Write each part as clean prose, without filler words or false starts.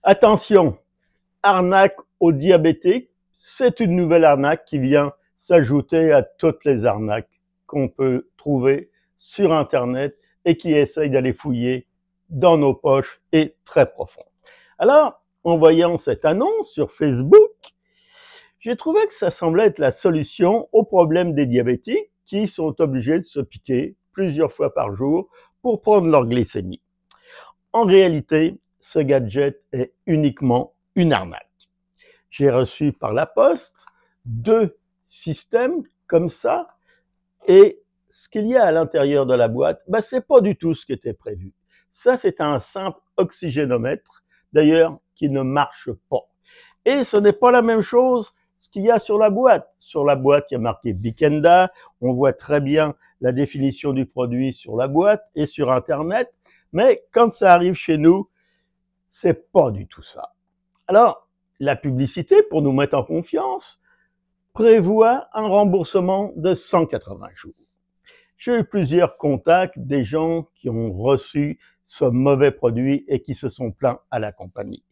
Attention, arnaque aux diabétiques, c'est une nouvelle arnaque qui vient s'ajouter à toutes les arnaques qu'on peut trouver sur Internet et qui essayent d'aller fouiller dans nos poches et très profond. Alors, en voyant cette annonce sur Facebook, j'ai trouvé que ça semblait être la solution au problème des diabétiques qui sont obligés de se piquer plusieurs fois par jour pour prendre leur glycémie. En réalité, ce gadget est uniquement une arnaque. J'ai reçu par la poste 2 systèmes comme ça et ce qu'il y a à l'intérieur de la boîte, c'est pas du tout ce qui était prévu. Ça, c'est un simple oxygénomètre, d'ailleurs, qui ne marche pas. Et ce n'est pas la même chose ce qu'il y a sur la boîte. Sur la boîte, il y a marqué Bikenda. On voit très bien la définition du produit sur la boîte et sur Internet. Mais quand ça arrive chez nous, c'est pas du tout ça. Alors, la publicité, pour nous mettre en confiance, prévoit un remboursement de 180 jours. J'ai eu plusieurs contacts des gens qui ont reçu ce mauvais produit et qui se sont plaints à la compagnie.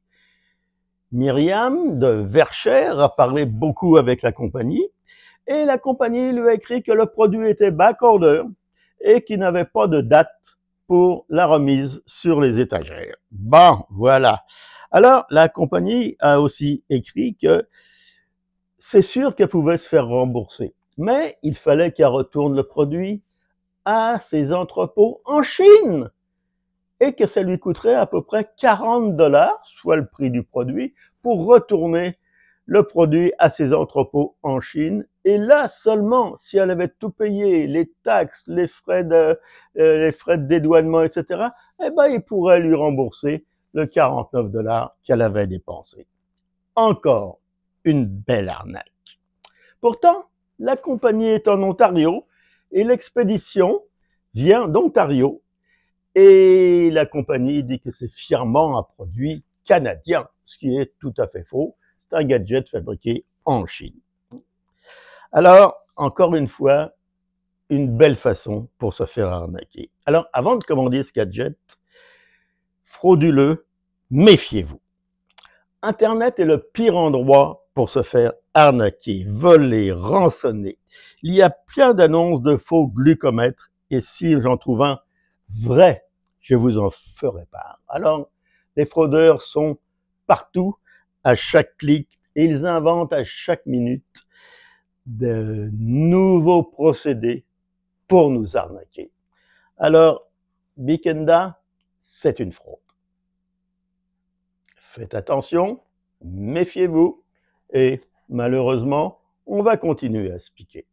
Myriam de Verchères a parlé beaucoup avec la compagnie et la compagnie lui a écrit que le produit était backorder et qu'il n'avait pas de date pour la remise sur les étagères. Bon, voilà. Alors, la compagnie a aussi écrit que c'est sûr qu'elle pouvait se faire rembourser, mais il fallait qu'elle retourne le produit à ses entrepôts en Chine et que ça lui coûterait à peu près 40 $, soit le prix du produit, pour retourner le produit à ses entrepôts en Chine. Et là seulement, si elle avait tout payé, les taxes, les frais de dédouanement, etc., il pourrait lui rembourser le 49 $ qu'elle avait dépensé. Encore une belle arnaque. Pourtant, la compagnie est en Ontario et l'expédition vient d'Ontario. Et la compagnie dit que c'est fièrement un produit canadien, ce qui est tout à fait faux. C'est un gadget fabriqué en Chine. Alors, encore une fois, une belle façon pour se faire arnaquer. Alors, avant de commander ce gadget, frauduleux, méfiez-vous. Internet est le pire endroit pour se faire arnaquer, voler, rançonner. Il y a plein d'annonces de faux glucomètres et si j'en trouve un vrai, je vous en ferai part. Alors, les fraudeurs sont partout, à chaque clic, et ils inventent à chaque minute de nouveaux procédés pour nous arnaquer. Alors, Bikenda, c'est une fraude. Faites attention, méfiez-vous, et malheureusement, on va continuer à se piquer.